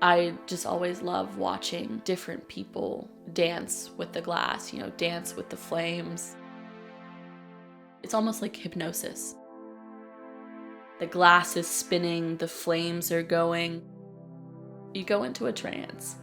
I just always love watching different people dance with the glass, dance with the flames. It's almost like hypnosis. The glass is spinning, the flames are going. You go into a trance.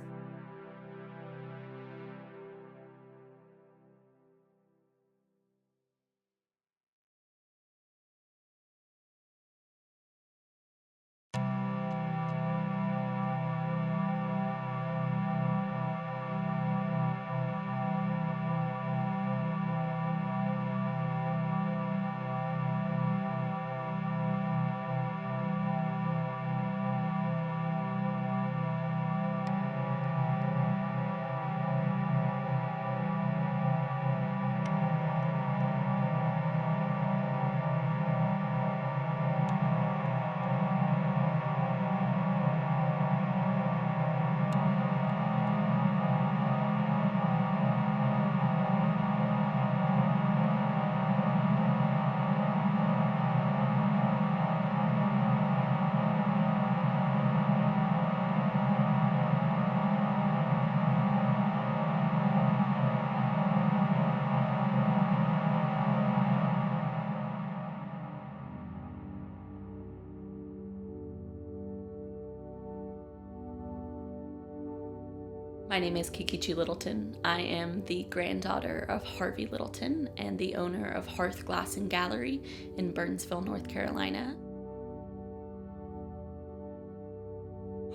My name is Kikichi Littleton. I am the granddaughter of Harvey Littleton and the owner of Hearth Glass and Gallery in Burnsville, North Carolina.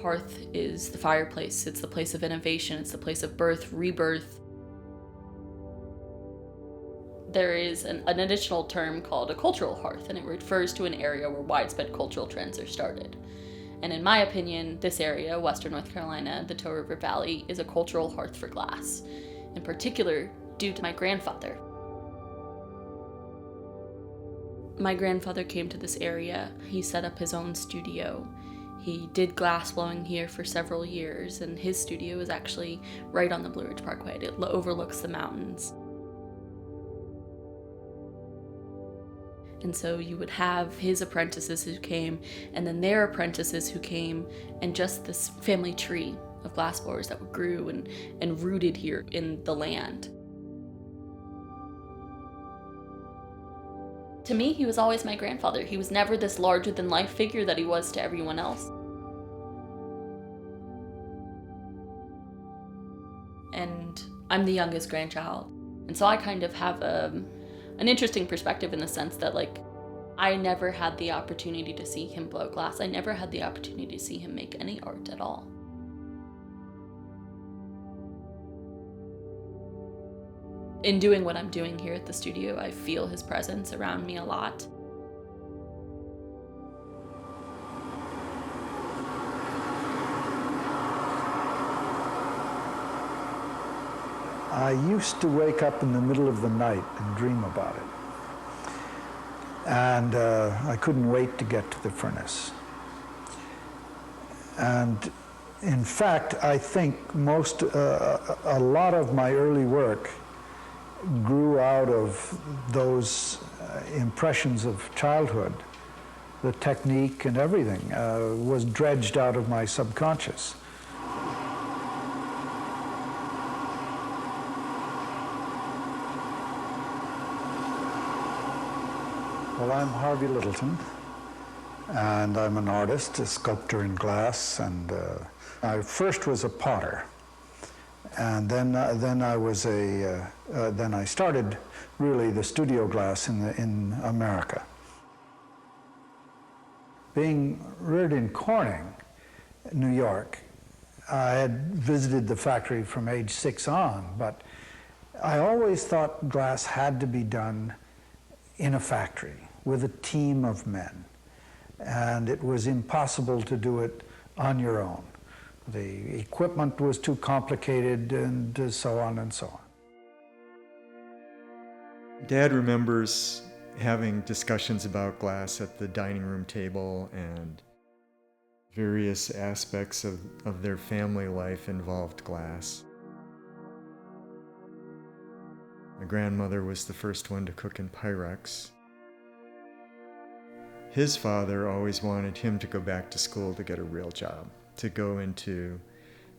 Hearth is the fireplace. It's the place of innovation. It's the place of birth, rebirth. There is an additional term called a cultural hearth, and it refers to an area where widespread cultural trends are started. And in my opinion, this area, Western North Carolina, the Tow River Valley, is a cultural hearth for glass, in particular due to my grandfather. My grandfather came to this area. He set up his own studio. He did glass blowing here for several years, and his studio is actually right on the Blue Ridge Parkway. It overlooks the mountains. And so you would have his apprentices who came, and then their apprentices who came, and just this family tree of glassblowers that grew and rooted here in the land. To me, he was always my grandfather. He was never this larger-than-life figure that he was to everyone else. And I'm the youngest grandchild. And so I kind of have an interesting perspective in the sense that, I never had the opportunity to see him blow glass. I never had the opportunity to see him make any art at all. In doing what I'm doing here at the studio, I feel his presence around me a lot. I used to wake up in the middle of the night and dream about it. And I couldn't wait to get to the furnace. And in fact, I think a lot of my early work grew out of those impressions of childhood. The technique and everything was dredged out of my subconscious. Well, I'm Harvey Littleton, and I'm an artist, a sculptor in glass, and I first was a potter, and then I started really the studio glass in America. Being reared in Corning, New York, I had visited the factory from age 6 on, but I always thought glass had to be done in a factory with a team of men, and it was impossible to do it on your own. The equipment was too complicated, and so on and so on. Dad remembers having discussions about glass at the dining room table, and various aspects of their family life involved glass. My grandmother was the first one to cook in Pyrex. His father always wanted him to go back to school to get a real job, to go into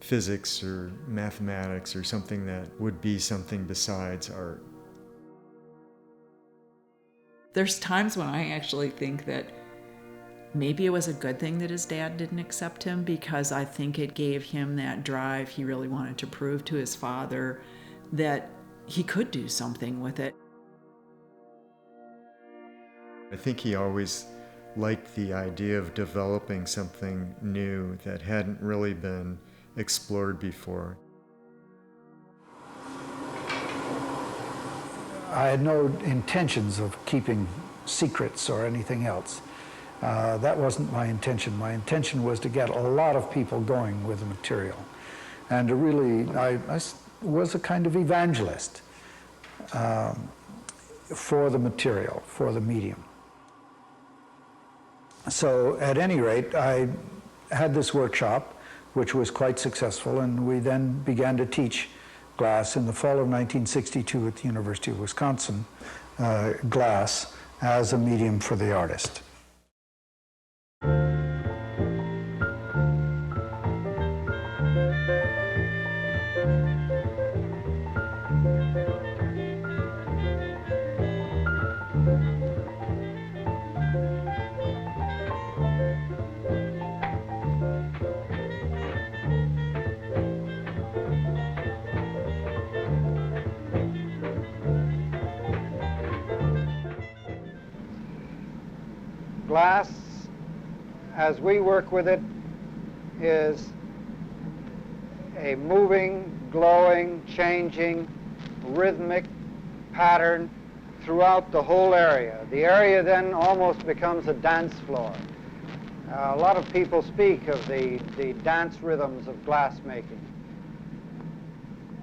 physics or mathematics or something that would be something besides art. There's times when I actually think that maybe it was a good thing that his dad didn't accept him, because I think it gave him that drive. He really wanted to prove to his father that he could do something with it. I think he always liked the idea of developing something new that hadn't really been explored before. I had no intentions of keeping secrets or anything else. That wasn't my intention. My intention was to get a lot of people going with the material. And to really, I was a kind of evangelist for the material, for the medium. So at any rate, I had this workshop, which was quite successful, and we then began to teach glass in the fall of 1962 at the University of Wisconsin, glass as a medium for the artist. Glass, as we work with it, is a moving, glowing, changing, rhythmic pattern throughout the whole area. The area then almost becomes a dance floor. A lot of people speak of the dance rhythms of glass making.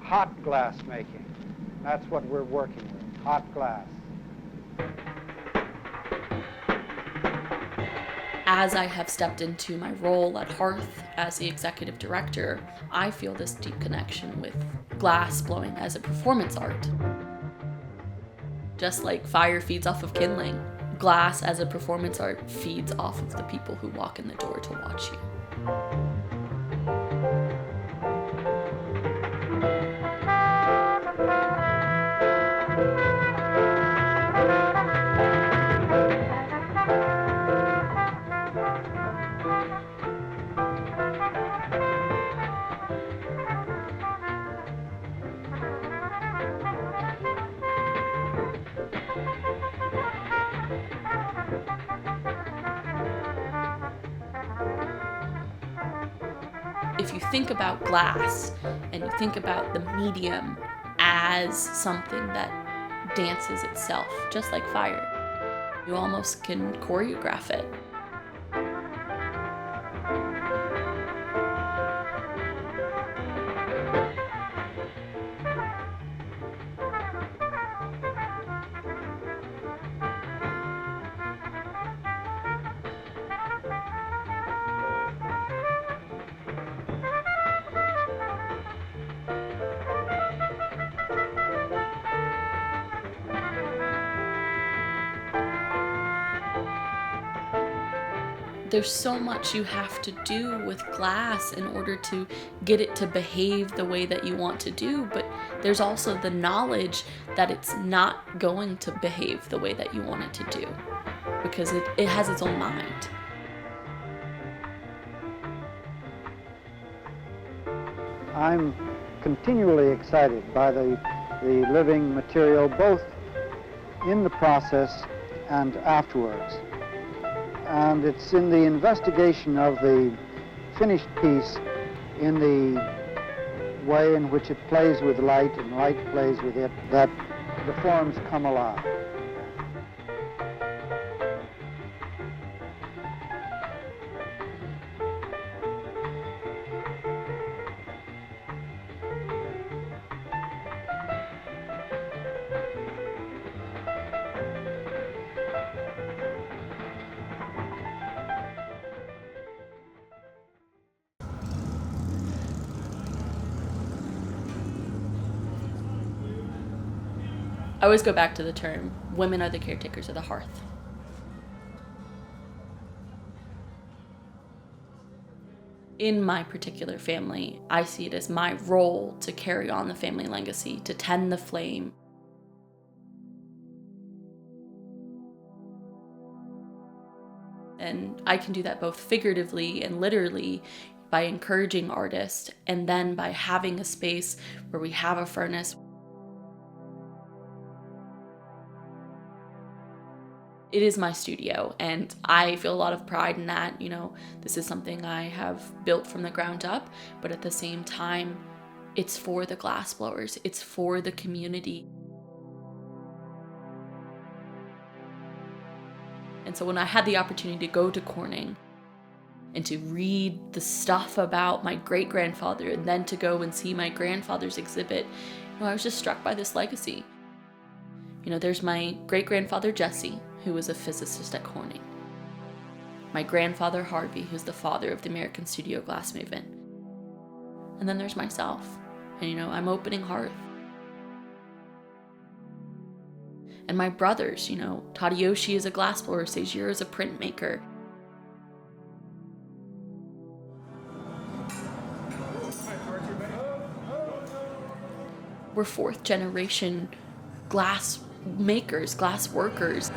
Hot glass making, that's what we're working with, hot glass. As I have stepped into my role at Hearth as the executive director, I feel this deep connection with glass blowing as a performance art. Just like fire feeds off of kindling, glass as a performance art feeds off of the people who walk in the door to watch you. If you think about glass and you think about the medium as something that dances itself, just like fire, you almost can choreograph it. There's so much you have to do with glass in order to get it to behave the way that you want to do, but there's also the knowledge that it's not going to behave the way that you want it to do, because it has its own mind. I'm continually excited by the living material, both in the process and afterwards. And it's in the investigation of the finished piece, in the way in which it plays with light and light plays with it, that the forms come alive. I always go back to the term, women are the caretakers of the hearth. In my particular family, I see it as my role to carry on the family legacy, to tend the flame. And I can do that both figuratively and literally by encouraging artists, and then by having a space where we have a furnace. It is my studio, and I feel a lot of pride in that. This is something I have built from the ground up, but at the same time, it's for the glassblowers, it's for the community. And so when I had the opportunity to go to Corning and to read the stuff about my great-grandfather, and then to go and see my grandfather's exhibit, I was just struck by this legacy. There's my great-grandfather Jesse, who was a physicist at Corning. My grandfather Harvey, who's the father of the American studio glass movement. And then there's myself, and I'm opening hearth. And my brothers, Tadayoshi is a glassblower, Seijiro is a printmaker. We're fourth generation glass makers, glass workers.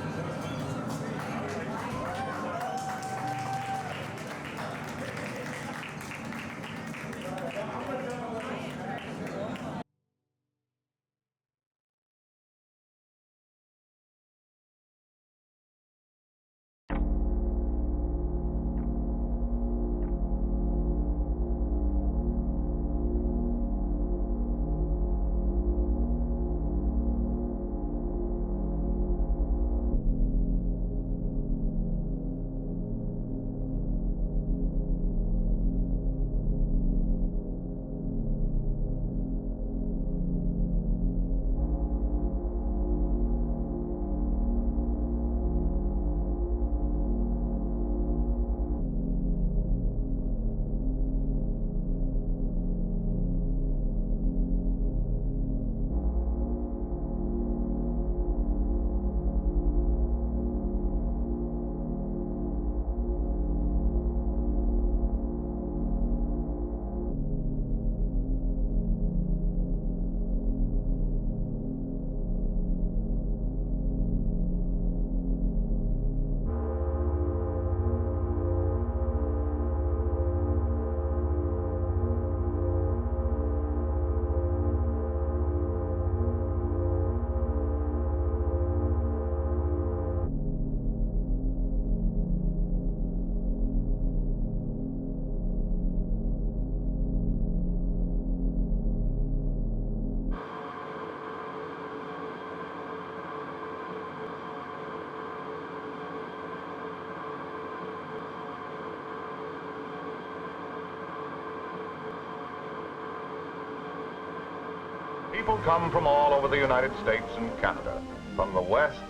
People come from all over the United States and Canada, from the west,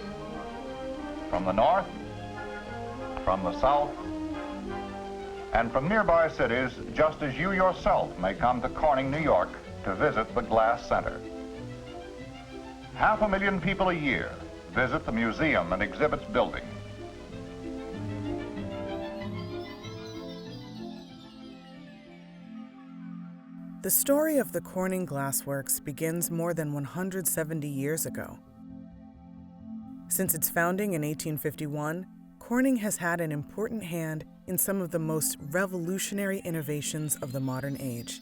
from the north, from the south, and from nearby cities, just as you yourself may come to Corning, New York, to visit the Glass Center. 500,000 people a year visit the museum and exhibits building. The story of the Corning Glassworks begins more than 170 years ago. Since its founding in 1851, Corning has had an important hand in some of the most revolutionary innovations of the modern age.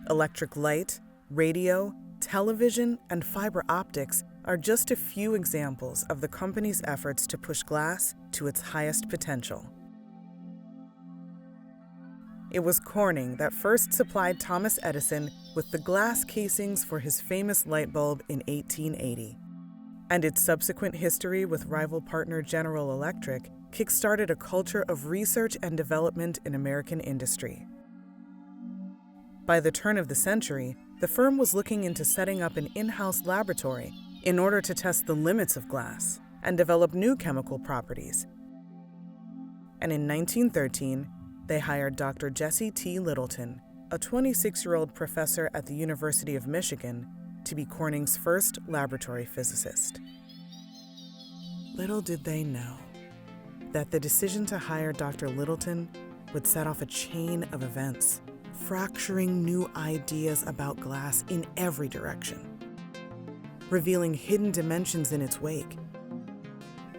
Electric light, radio, television, and fiber optics are just a few examples of the company's efforts to push glass to its highest potential. It was Corning that first supplied Thomas Edison with the glass casings for his famous light bulb in 1880. And its subsequent history with rival partner General Electric kick-started a culture of research and development in American industry. By the turn of the century, the firm was looking into setting up an in-house laboratory in order to test the limits of glass and develop new chemical properties. And in 1913, they hired Dr. Jesse T. Littleton, a 26-year-old professor at the University of Michigan, to be Corning's first laboratory physicist. Little did they know that the decision to hire Dr. Littleton would set off a chain of events, fracturing new ideas about glass in every direction, revealing hidden dimensions in its wake.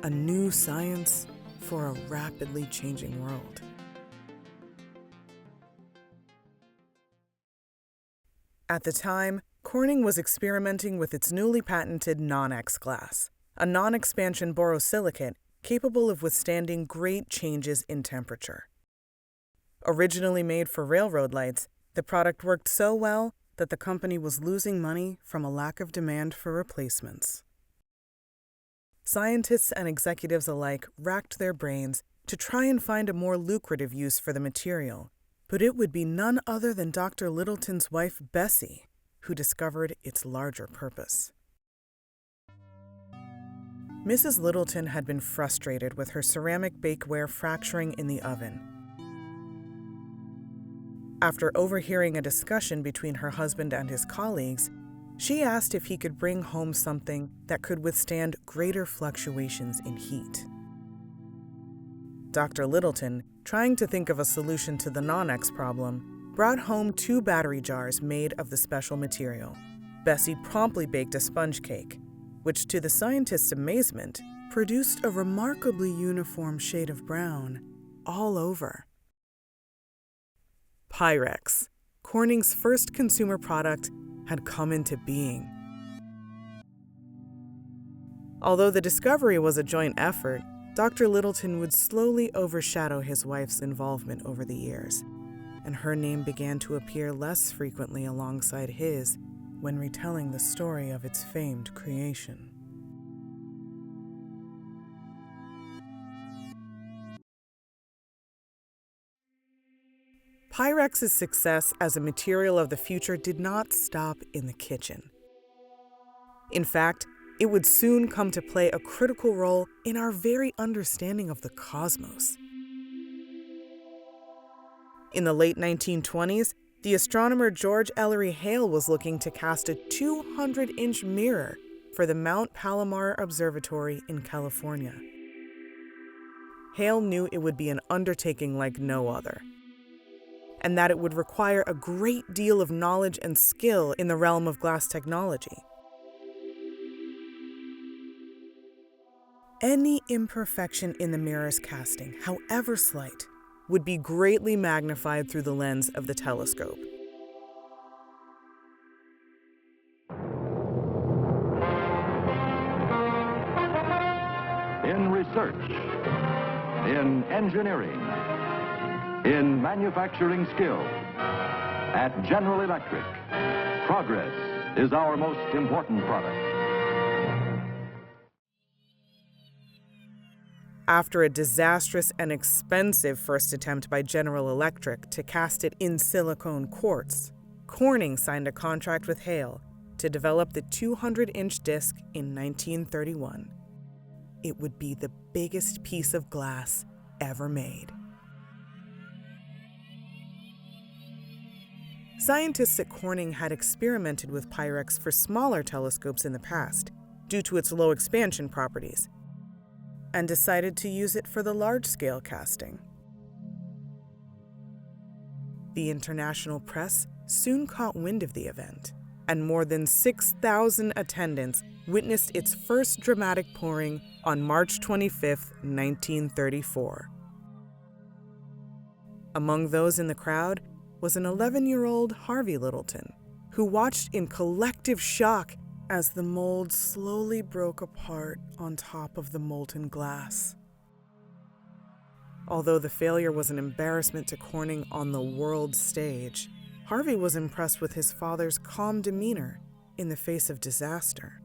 A new science for a rapidly changing world. At the time, Corning was experimenting with its newly patented Non-X glass, a non-expansion borosilicate capable of withstanding great changes in temperature. Originally made for railroad lights, the product worked so well that the company was losing money from a lack of demand for replacements. Scientists and executives alike racked their brains to try and find a more lucrative use for the material, but it would be none other than Dr. Littleton's wife, Bessie, who discovered its larger purpose. Mrs. Littleton had been frustrated with her ceramic bakeware fracturing in the oven. After overhearing a discussion between her husband and his colleagues, she asked if he could bring home something that could withstand greater fluctuations in heat. Dr. Littleton, trying to think of a solution to the Non-X problem, brought home 2 battery jars made of the special material. Bessie promptly baked a sponge cake, which, to the scientists' amazement, produced a remarkably uniform shade of brown all over. Pyrex, Corning's first consumer product, had come into being. Although the discovery was a joint effort, Dr. Littleton would slowly overshadow his wife's involvement over the years, and her name began to appear less frequently alongside his when retelling the story of its famed creation. Pyrex's success as a material of the future did not stop in the kitchen. In fact, it would soon come to play a critical role in our very understanding of the cosmos. In the late 1920s, the astronomer George Ellery Hale was looking to cast a 200-inch mirror for the Mount Palomar Observatory in California. Hale knew it would be an undertaking like no other, and that it would require a great deal of knowledge and skill in the realm of glass technology. Any imperfection in the mirror's casting, however slight, would be greatly magnified through the lens of the telescope. In research, in engineering, in manufacturing skill, at General Electric, progress is our most important product. After a disastrous and expensive first attempt by General Electric to cast it in silicone quartz, Corning signed a contract with Hale to develop the 200-inch disc in 1931. It would be the biggest piece of glass ever made. Scientists at Corning had experimented with Pyrex for smaller telescopes in the past, due to its low expansion properties, and decided to use it for the large-scale casting. The international press soon caught wind of the event, and more than 6,000 attendants witnessed its first dramatic pouring on March 25, 1934. Among those in the crowd was an 11-year-old Harvey Littleton, who watched in collective shock as the mold slowly broke apart on top of the molten glass. Although the failure was an embarrassment to Corning on the world stage, Harvey was impressed with his father's calm demeanor in the face of disaster.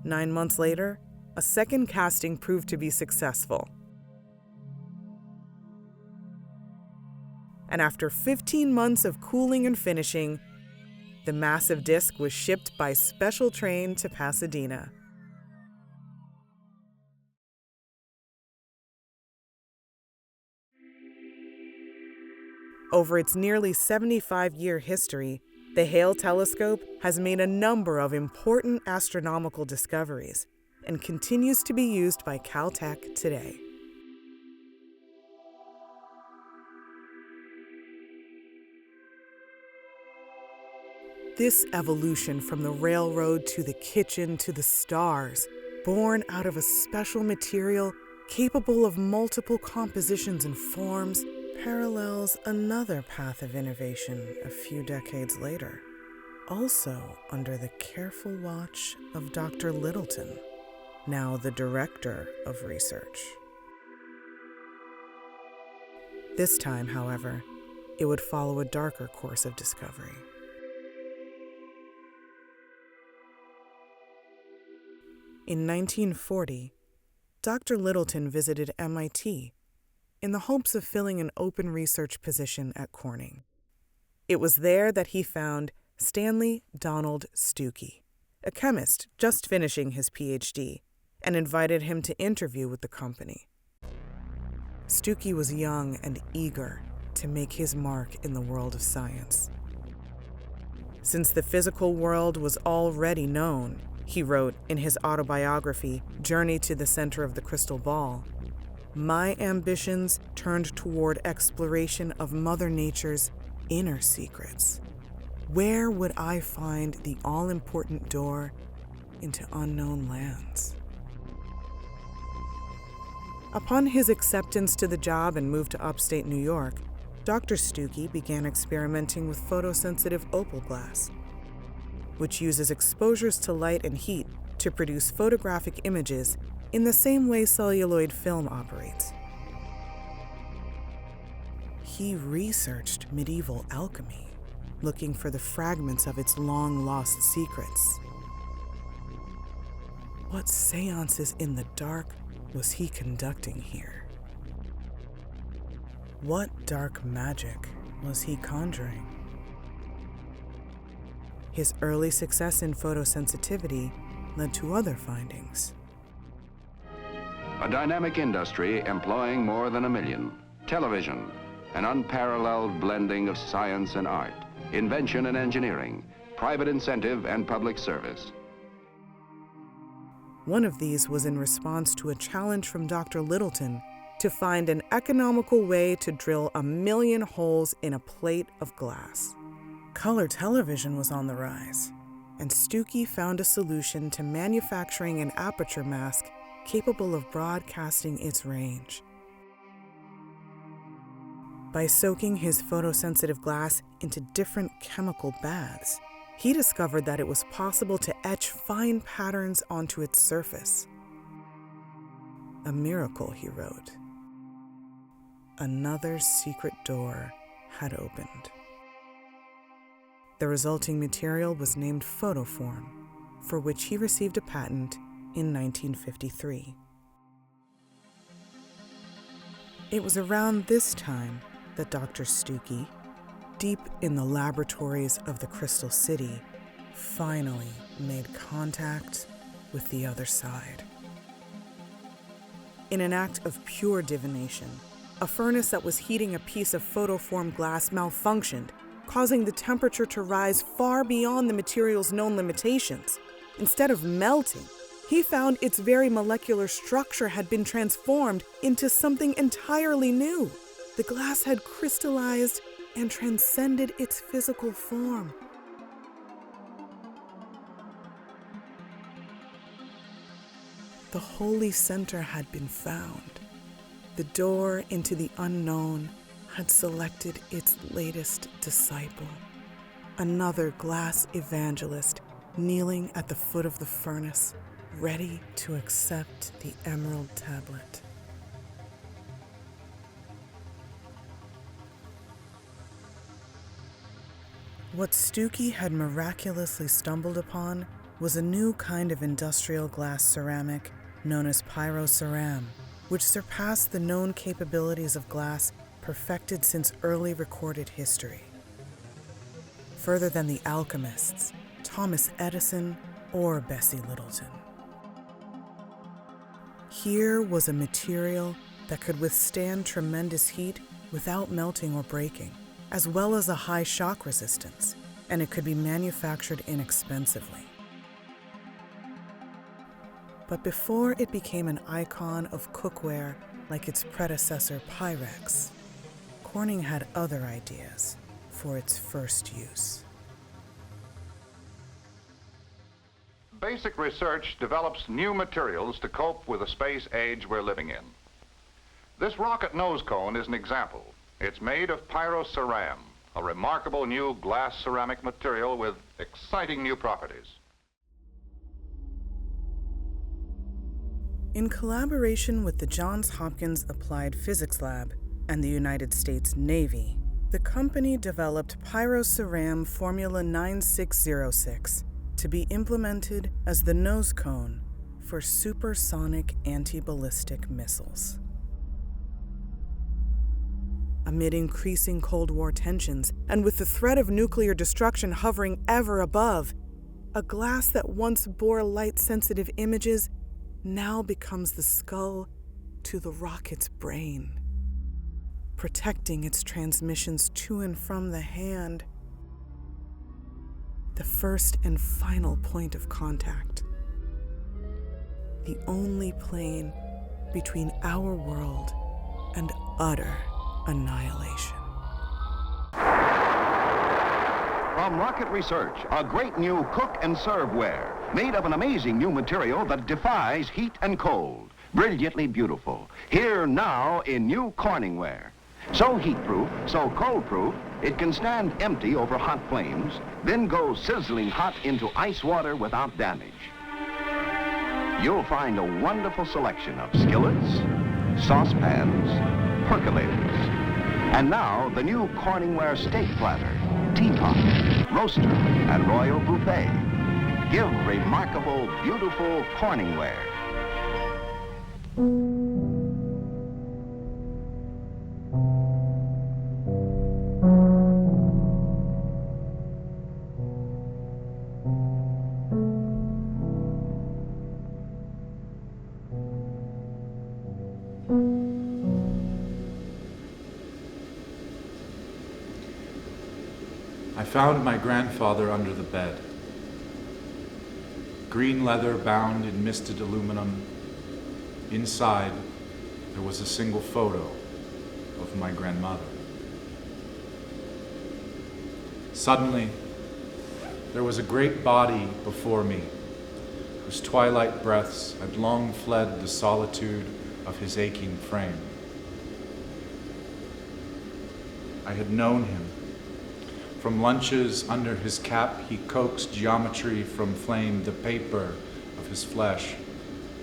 9 months later, a second casting proved to be successful. And after 15 months of cooling and finishing, the massive disc was shipped by special train to Pasadena. Over its nearly 75-year history, the Hale telescope has made a number of important astronomical discoveries and continues to be used by Caltech today. this evolution from the railroad to the kitchen to the stars, born out of a special material capable of multiple compositions and forms, parallels another path of innovation a few decades later, also under the careful watch of Dr. Littleton, now the director of research. This time, however, it would follow a darker course of discovery. In 1940, Dr. Littleton visited MIT in the hopes of filling an open research position at Corning. It was there that he found Stanley Donald Stuckey, a chemist just finishing his PhD, and invited him to interview with the company. Stuckey was young and eager to make his mark in the world of science. Since the physical world was already known, he wrote in his autobiography, Journey to the Center of the Crystal Ball, my ambitions turned toward exploration of Mother Nature's inner secrets. Where would I find the all-important door into unknown lands? Upon his acceptance to the job and move to upstate New York, Dr. Stuckey began experimenting with photosensitive opal glass, which uses exposures to light and heat to produce photographic images in the same way celluloid film operates. He researched medieval alchemy, looking for the fragments of its long-lost secrets. What seances in the dark was he conducting here? What dark magic was he conjuring? His early success in photosensitivity led to other findings. A dynamic industry employing more than 1 million. Television, an unparalleled blending of science and art, invention and engineering, private incentive and public service. One of these was in response to a challenge from Dr. Littleton to find an economical way to drill 1 million holes in a plate of glass. Color television was on the rise, and Stuckey found a solution to manufacturing an aperture mask capable of broadcasting its range. By soaking his photosensitive glass into different chemical baths, he discovered that it was possible to etch fine patterns onto its surface. A miracle, he wrote. Another secret door had opened. The resulting material was named photoform, for which he received a patent in 1953. It was around this time that Dr. Stuckey, deep in the laboratories of the Crystal City, finally made contact with the other side. In an act of pure divination, a furnace that was heating a piece of photoform glass malfunctioned, causing the temperature to rise far beyond the material's known limitations. Instead of melting, he found its very molecular structure had been transformed into something entirely new. The glass had crystallized and transcended its physical form. The holy center had been found. The door into the unknown had selected its latest disciple, another Glass Evangelist kneeling at the foot of the furnace, ready to accept the emerald tablet. What Stuckey had miraculously stumbled upon was a new kind of industrial glass ceramic known as pyroceram, which surpassed the known capabilities of glass perfected since early recorded history. Further than the alchemists, Thomas Edison or Bessie Littleton. Here was a material that could withstand tremendous heat without melting or breaking, as well as a high shock resistance, and it could be manufactured inexpensively. But before it became an icon of cookware like its predecessor Pyrex, Corning had other ideas for its first use. basic research develops new materials to cope with the space age we're living in. This rocket nose cone is an example. It's made of pyroceram, a remarkable new glass ceramic material with exciting new properties. In collaboration with the Johns Hopkins Applied Physics Lab and the United States Navy, the company developed pyroceram Formula 9606 to be implemented as the nose cone for supersonic anti-ballistic missiles. Amid increasing Cold War tensions, and with the threat of nuclear destruction hovering ever above, a glass that once bore light-sensitive images now becomes the skull to the rocket's brain, protecting its transmissions to and from the hand, the first and final point of contact, the only plane between our world and utter annihilation. From Rocket Research, a great new cook and serve ware made of an amazing new material that defies heat and cold. Brilliantly beautiful. Here now in new Corningware. So heat-proof, so cold-proof, it can stand empty over hot flames, then go sizzling hot into ice water without damage. You'll find a wonderful selection of skillets, saucepans, percolators, and now the new Corningware steak platter, teapot, roaster, and royal buffet. Give remarkable, beautiful Corningware. I found my grandfather under the bed. Green leather bound in misted aluminum. Inside, there was a single photo of my grandmother. Suddenly, there was a great body before me, whose twilight breaths had long fled the solitude of his aching frame. I had known him. From lunches under his cap, he coaxed geometry from flame. The paper of his flesh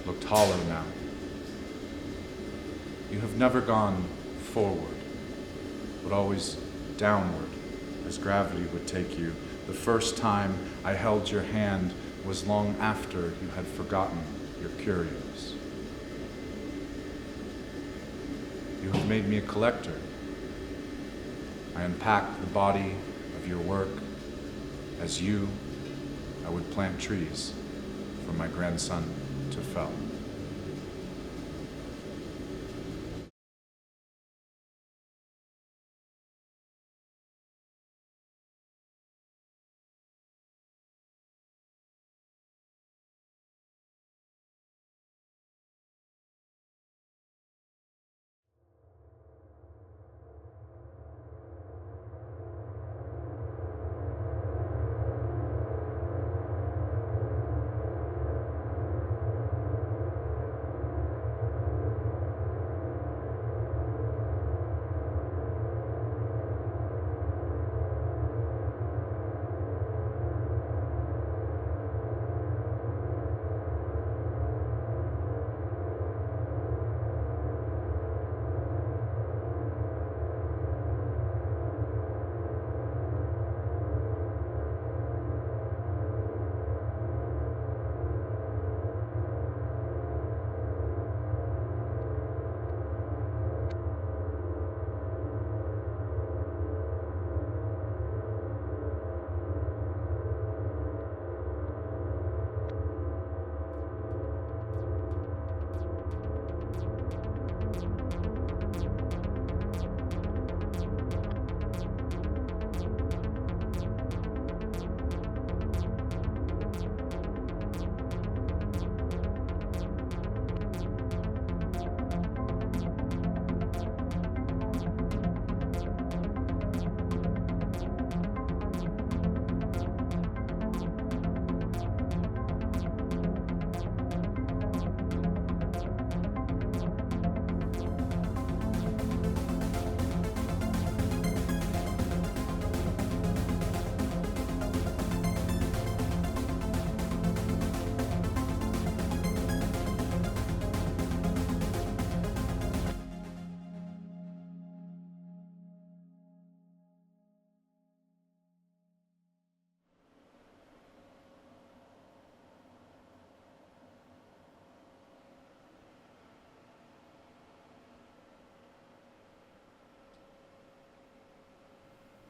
looked hollow now. You have never gone forward, but always downward, as gravity would take you. The first time I held your hand was long after you had forgotten your curios. You have made me a collector. I unpacked the body of your work. As you, I would plant trees for my grandson to fell.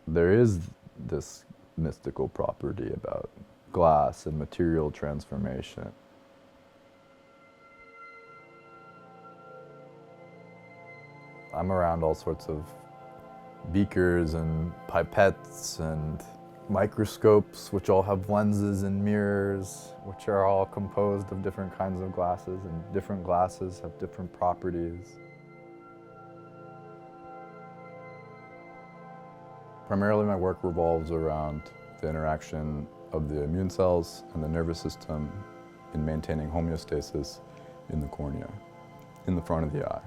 There is this mystical property about glass and material transformation. I'm around all sorts of beakers and pipettes and microscopes, which all have lenses and mirrors, which are all composed of different kinds of glasses, and different glasses have different properties. Primarily my work revolves around the interaction of the immune cells and the nervous system in maintaining homeostasis in the cornea, in the front of the eye.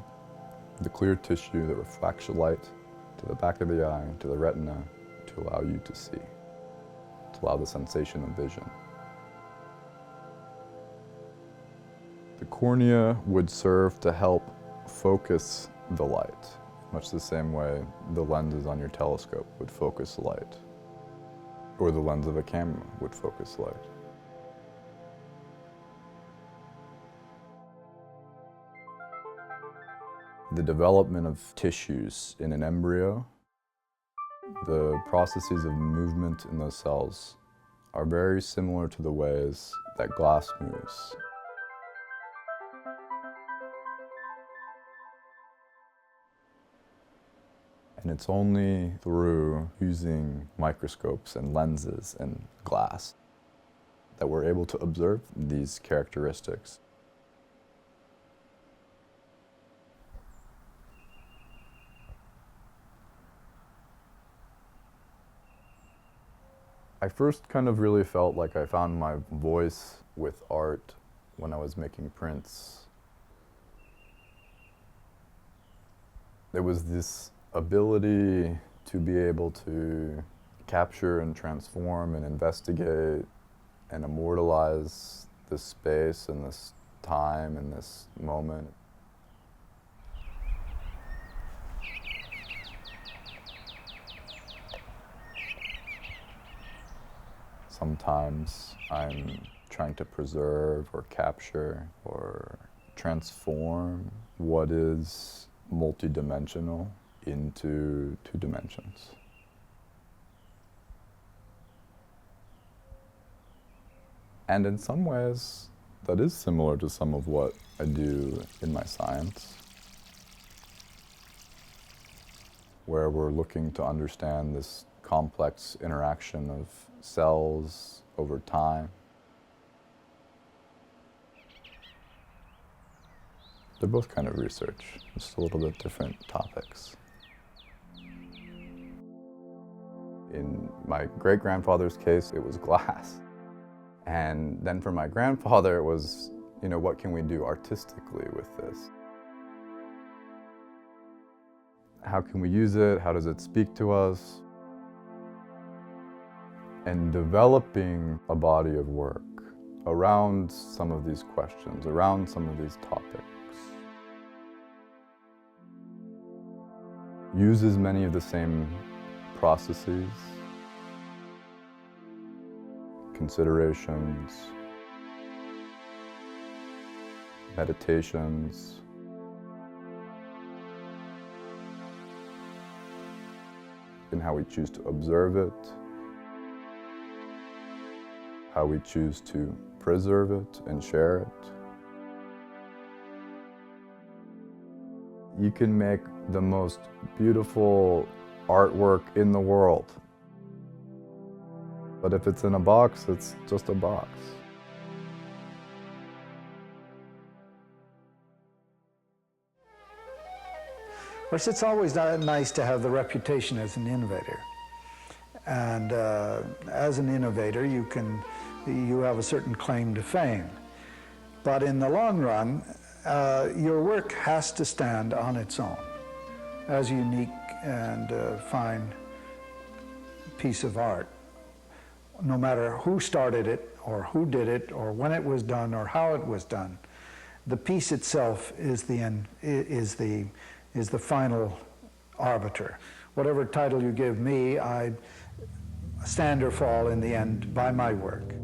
The clear tissue that reflects light to the back of the eye, to the retina, to allow you to see, to allow the sensation of vision. The cornea would serve to help focus the light, much the same way the lenses on your telescope would focus light, or the lens of a camera would focus light. The development of tissues in an embryo, the processes of movement in those cells are very similar to the ways that glass moves. And it's only through using microscopes and lenses and glass that we're able to observe these characteristics. I first kind of really felt like I found my voice with art when I was making prints. There was this ability to be able to capture and transform and investigate and immortalize this space and this time and this moment. Sometimes I'm trying to preserve or capture or transform what is multidimensional into 2 dimensions. And in some ways, that is similar to some of what I do in my science, where we're looking to understand this complex interaction of cells over time. They're both kind of research, just a little bit different topics. In my great-grandfather's case, it was glass. And then for my grandfather, it was, what can we do artistically with this? How can we use it? How does it speak to us? And developing a body of work around some of these questions, around some of these topics, uses many of the same processes, considerations, meditations, in how we choose to observe it, how we choose to preserve it and share it. You can make the most beautiful artwork in the world, but if it's in a box, it's just a box. Of course, it's always nice to have the reputation as an innovator. And as an innovator, you have a certain claim to fame. But in the long run, your work has to stand on its own as a unique and fine piece of art. No matter who started it, or who did it, or when it was done, or how it was done, the piece itself is the final arbiter. Whatever title you give me, I stand or fall in the end by my work.